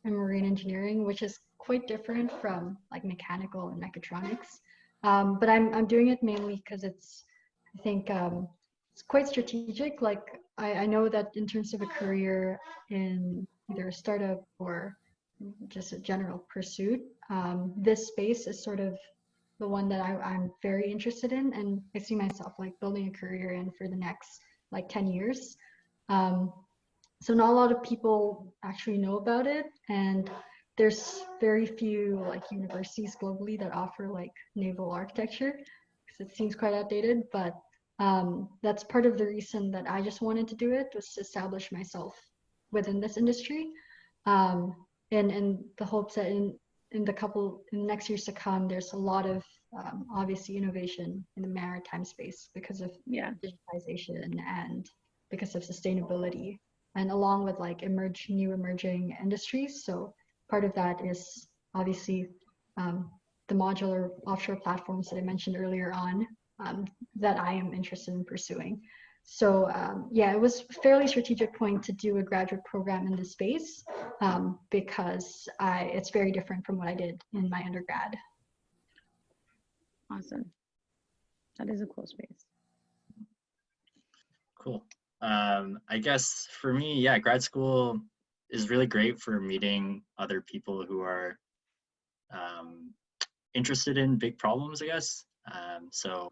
Speaker 3: and marine engineering, which is quite different from like mechanical and mechatronics. But I'm doing it mainly because I think it's quite strategic. Like I know that in terms of a career in either a startup or just a general pursuit, this space is sort of the one that I'm very interested in, and I see myself like building a career in for the next like 10 years. So not a lot of people actually know about it, and there's very few like universities globally that offer like naval architecture, because it seems quite outdated. But that's part of the reason that I just wanted to do it, was to establish myself within this industry, and in the hopes that in the next years to come, there's a lot of obviously innovation in the maritime space because of digitization and because of sustainability, and along with like new emerging industries. So part of that is obviously the modular offshore platforms that I mentioned earlier on, that I am interested in pursuing. So it was a fairly strategic point to do a graduate program in this space, because it's very different from what I did in my undergrad.
Speaker 1: Awesome. That is a cool space.
Speaker 4: Cool. I guess for me, grad school is really great for meeting other people who are interested in big problems, I guess. So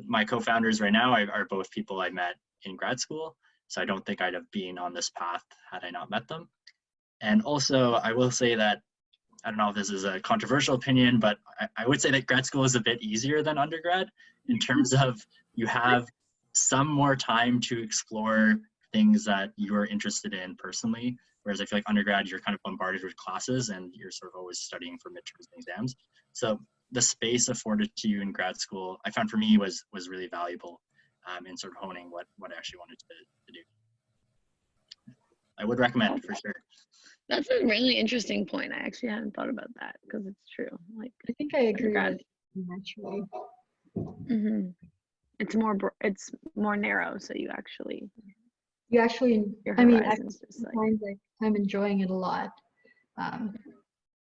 Speaker 4: my co-founders right now are both people I met in grad school. So I don't think I'd have been on this path had I not met them. And also, I will say that, I don't know if this is a controversial opinion, but I would say that grad school is a bit easier than undergrad in terms of you have some more time to explore things that you're interested in personally. Whereas I feel like undergrad, you're kind of bombarded with classes and you're sort of always studying for midterms and exams. So the space afforded to you in grad school, I found for me was really valuable in sort of honing what I actually wanted to do. I would recommend for sure.
Speaker 1: That's a really interesting point. I actually hadn't thought about that, because it's true. Like,
Speaker 3: I think I agree with you actually.
Speaker 1: It's more narrow, so you actually
Speaker 3: I mean, I find like I'm enjoying it a lot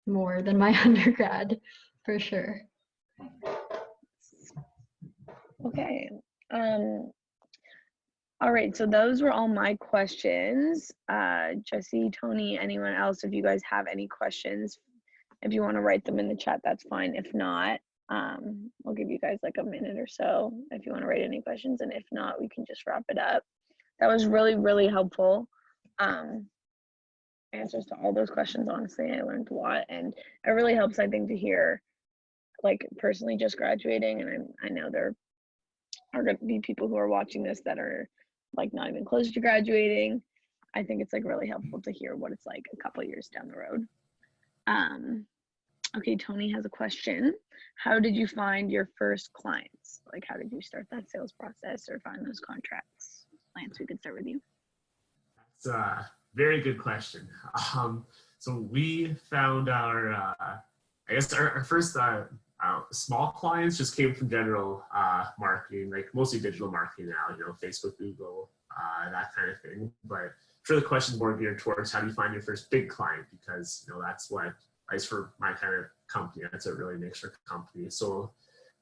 Speaker 3: more than my undergrad, for sure.
Speaker 1: Okay. All right, so those were all my questions. Jesse, Tony, anyone else, if you guys have any questions, if you want to write them in the chat, that's fine. If not, we'll give you guys like a minute or so if you want to write any questions, and if not, we can just wrap it up. That was really, really helpful. Answers to all those questions, honestly. I learned a lot, and it really helps, I think, to hear, like, personally just graduating, and I know there are going to be people who are watching this that are like not even close to graduating, I think it's like really helpful to hear what it's like a couple years down the road. Okay, Tony has a question. How did you find your first clients? Like, how did you start that sales process or find those contracts? Lance, we could start with you.
Speaker 2: That's a very good question. So we found our, I guess our first small clients just came from general marketing, like mostly digital marketing now, you know, Facebook, Google, that kind of thing. But for the question more geared towards how do you find your first big client? Because, you know, that's what, at least for my kind of company, that's what really makes our company. So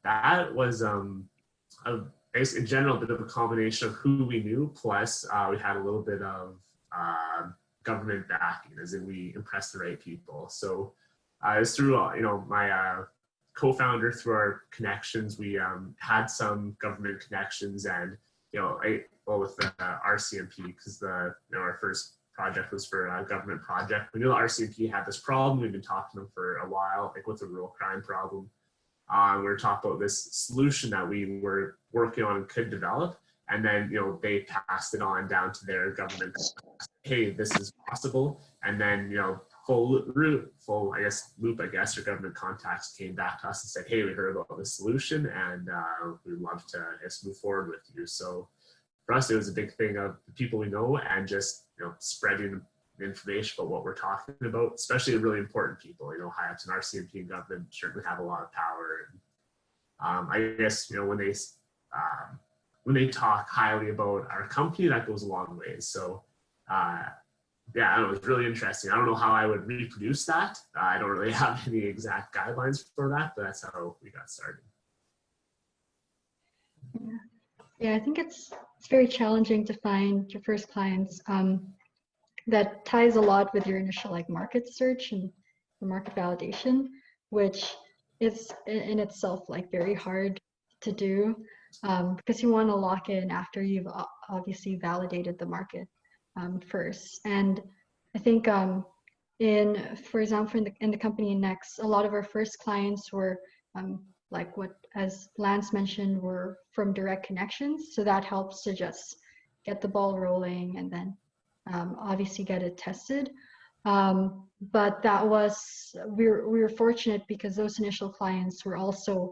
Speaker 2: that was, in general, a bit of a combination of who we knew, plus we had a little bit of government backing, as in we impressed the right people. So it was through, you know, my co-founder, through our connections, we had some government connections, and, you know, with the RCMP, because our first project was for a government project. We knew the RCMP had this problem. We've been talking to them for a while, like with the rural crime problem. We were talking about this solution that we were working on and could develop. And then, you know, they passed it on down to their government. Hey, this is possible. And then, you know, full loop, or government contacts came back to us and said, hey, we heard about this solution and we'd love to, I guess, move forward with you. So for us, it was a big thing of the people we know and just, you know, spreading information about what we're talking about, especially the really important people, you know, high ups in RCMP and government certainly have a lot of power. And I guess, you know, when they talk highly about our company, that goes a long way. So yeah, I don't know, it's really interesting. I don't know how I would reproduce that. I don't really have any exact guidelines for that, but that's how we got started.
Speaker 3: Yeah, I think it's very challenging to find your first clients. That ties a lot with your initial like market search and the market validation, which is in itself like very hard to do, because you want to lock in after you've obviously validated the market first. And I think for example, in the company Next, a lot of our first clients were like what, as Lance mentioned, were from direct connections. So that helps to just get the ball rolling and then obviously get it tested. But that was, we were fortunate because those initial clients were also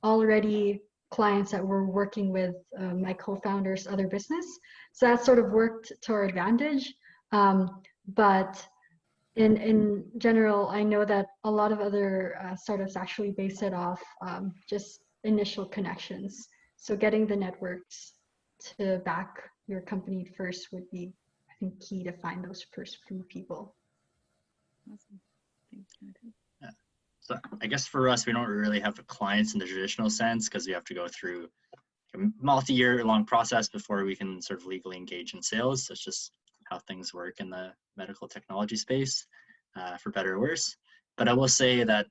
Speaker 3: already clients that were working with my co-founders' other business. So that sort of worked to our advantage. But in general, I know that a lot of other startups actually base it off just initial connections. So getting the networks to back your company first would be, I think, key to find those first few people.
Speaker 1: Awesome. Thanks, Jonathan.
Speaker 4: Yeah. So I guess for us, we don't really have clients in the traditional sense because we have to go through a multi-year long process before we can sort of legally engage in sales. That's just how things work in the medical technology space, for better or worse. But I will say that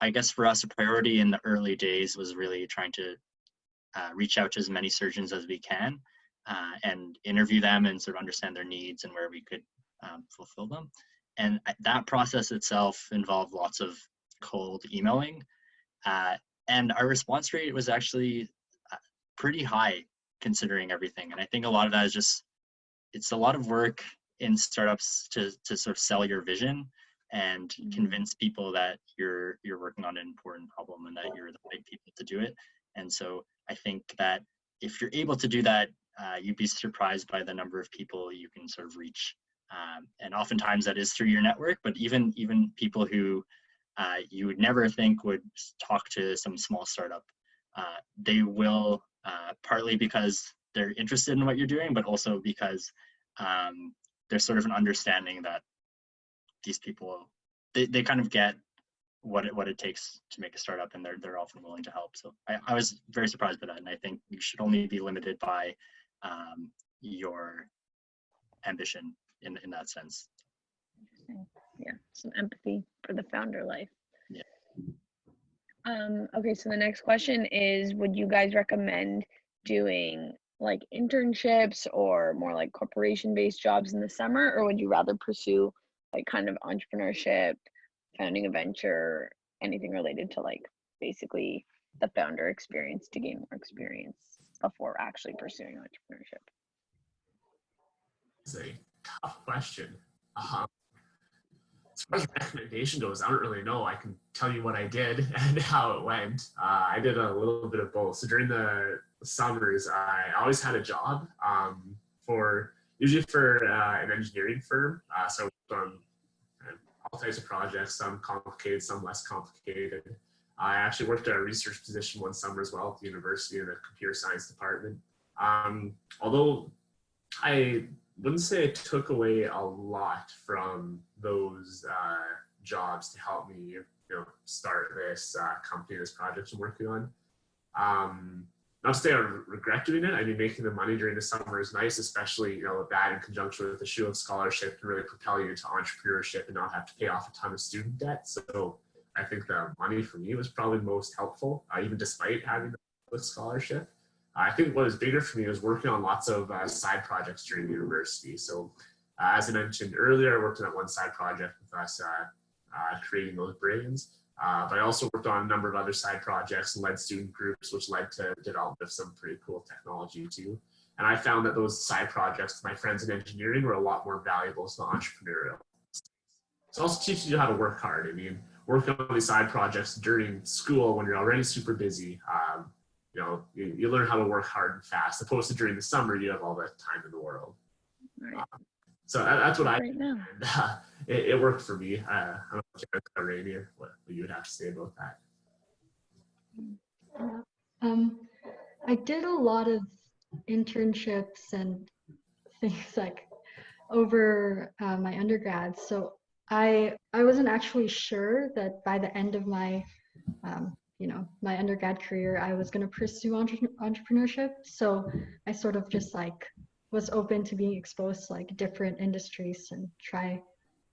Speaker 4: I guess for us, a priority in the early days was really trying to reach out to as many surgeons as we can and interview them and sort of understand their needs and where we could fulfill them. And that process itself involved lots of cold emailing. And our response rate was actually pretty high considering everything. And I think a lot of that is just, it's a lot of work in startups to sort of sell your vision and convince people that you're working on an important problem and that you're the right people to do it. And so I think that if you're able to do that, you'd be surprised by the number of people you can sort of reach. And oftentimes that is through your network, but even people who you would never think would talk to some small startup, they will, partly because they're interested in what you're doing, but also because there's sort of an understanding that these people, they kind of get what it takes to make a startup, and they're often willing to help. So I was very surprised by that, and I think you should only be limited by your ambition in that sense.
Speaker 1: Interesting. Yeah, some empathy for the founder life.
Speaker 4: Yeah.
Speaker 1: Okay, so the next question is, would you guys recommend doing like internships or more like corporation-based jobs in the summer, or would you rather pursue like kind of entrepreneurship, founding a venture, anything related to like basically the founder experience to gain more experience before actually pursuing entrepreneurship?
Speaker 2: It's a tough question. As far as recommendation goes, I don't really know. I can tell you what I did and how it went. I did a little bit of both. So during the summers, I always had a job usually for an engineering firm. So I worked on all types of projects, some complicated, some less complicated. I actually worked at a research position one summer as well at the university in the computer science department. Although I wouldn't say it took away a lot from those jobs to help me, start this company, this project I'm working on. Not to say I regret doing it. I mean, making the money during the summer is nice, especially, that in conjunction with the Schulich scholarship can really propel you into entrepreneurship and not have to pay off a ton of student debt. So I think the money for me was probably most helpful, even despite having the scholarship. I think what was bigger for me was working on lots of side projects during university. So as I mentioned earlier, I worked on that one side project with us creating those brains. But I also worked on a number of other side projects and led student groups, which led to development of some pretty cool technology too. And I found that those side projects, my friends in engineering, were a lot more valuable to the entrepreneurial. So it also teaches you how to work hard. I mean, working on these side projects during school when you're already super busy, you learn how to work hard and fast, opposed to during the summer, you have all the time in the world.
Speaker 1: Right.
Speaker 2: So that's what I
Speaker 1: Right now.
Speaker 2: and it worked for me. I don't know if you have Rainier, what you would have to say about that.
Speaker 3: I did a lot of internships and things like over my undergrad. So I wasn't actually sure that by the end of my my undergrad career, I was going to pursue entrepreneurship. So I sort of just was open to being exposed to different industries and try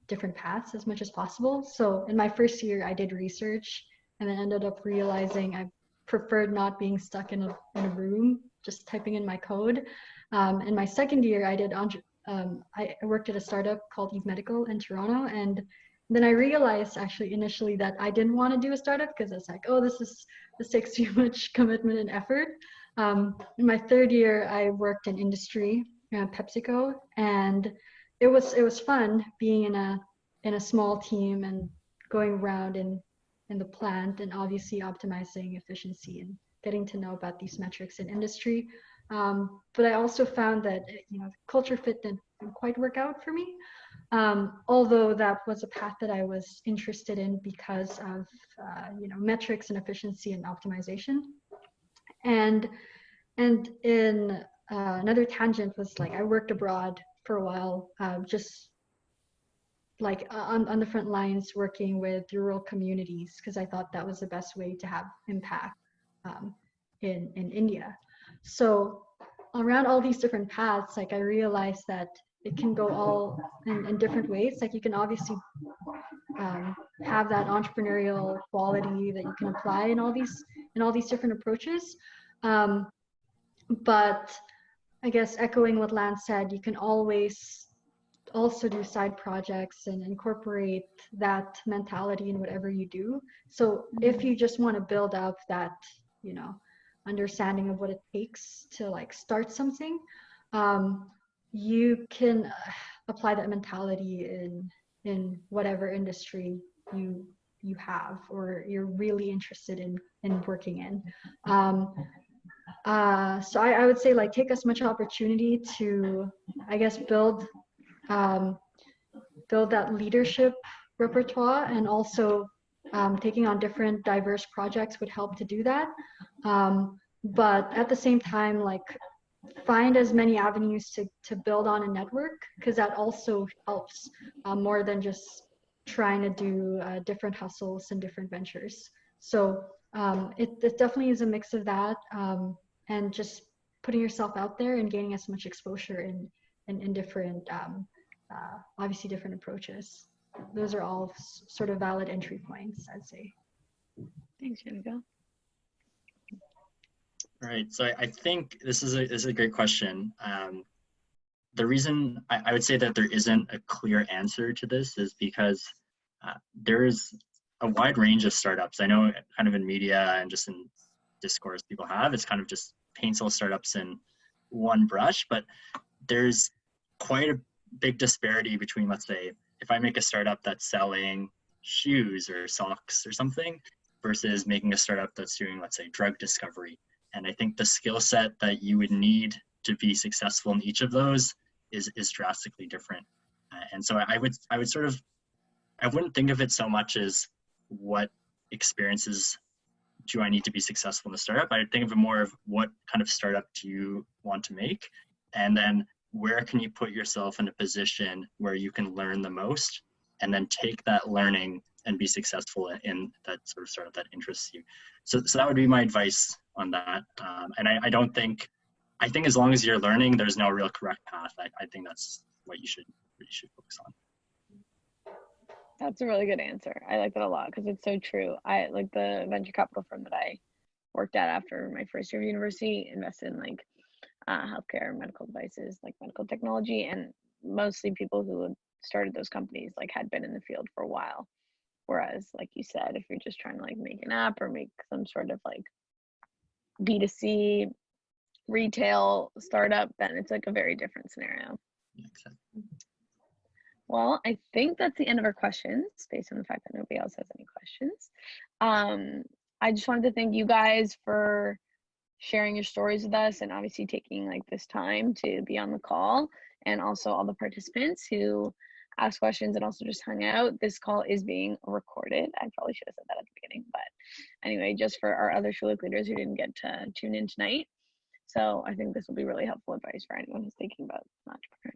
Speaker 3: different paths as much as possible. So in my first year, I did research and then ended up realizing I preferred not being stuck in a room, just typing in my code. In my second year, I worked at a startup called Eve Medical in Toronto, and then I realized actually initially that I didn't want to do a startup because it's this takes too much commitment and effort. In my third year, I worked in industry, PepsiCo, and it was fun being in a small team and going around in the plant and obviously optimizing efficiency and getting to know about these metrics in industry. But I also found that culture fit didn't quite work out for me. Although that was a path that I was interested in because of metrics and efficiency and optimization. And in another tangent was I worked abroad for a while, just on the front lines working with rural communities because I thought that was the best way to have impact in India. So around all these different paths, I realized that it can go all in different ways. You can obviously have that entrepreneurial quality that you can apply in all these different approaches. But I guess echoing what Lance said, you can always also do side projects and incorporate that mentality in whatever you do. So if you just want to build up that, understanding of what it takes to start something, you can apply that mentality in whatever industry you have or you're really interested in working in. So I would say take as much opportunity to, I guess, build that leadership repertoire, and also taking on different diverse projects would help to do that. But at the same time, find as many avenues to build on a network, because that also helps more than just trying to do different hustles and different ventures. So it definitely is a mix of that, and just putting yourself out there and gaining as much exposure in different, obviously different approaches. Those are all sort of valid entry points, I'd say.
Speaker 1: Thanks, Janica.
Speaker 4: All right, so I think this is a great question. The reason I would say that there isn't a clear answer to this is because there is a wide range of startups. I know kind of in media and just in discourse people have, it's kind of just paints all startups in one brush, but there's quite a big disparity between, let's say, if I make a startup that's selling shoes or socks or something versus making a startup that's doing, let's say, drug discovery. And I think the skill set that you would need to be successful in each of those is drastically different. And so I wouldn't think of it so much as what experiences do I need to be successful in the startup. I think of it more of what kind of startup do you want to make, and then where can you put yourself in a position where you can learn the most, and then take that learning and be successful in that sort of startup that interests you. So that would be my advice on that. And I think as long as you're learning, there's no real correct path. I think that's what you should focus on.
Speaker 1: That's a really good answer. I like that a lot because it's so true. I like the venture capital firm that I worked at after my first year of university, invested in like healthcare, medical devices, like medical technology, and mostly people who had started those companies like had been in the field for a while. Whereas, like you said, if you're just trying to like make an app or make some sort of like B2C retail startup, then it's like a very different scenario.
Speaker 4: Exactly.
Speaker 1: Well, I think that's the end of our questions based on the fact that nobody else has any questions. I just wanted to thank you guys for sharing your stories with us and obviously taking like this time to be on the call, and also all the participants who asked questions and also just hung out. This call is being recorded. I probably should have said that at the beginning, but anyway, just for our other Schulich leaders who didn't get to tune in tonight. So I think this will be really helpful advice for anyone who's thinking about entrepreneurship.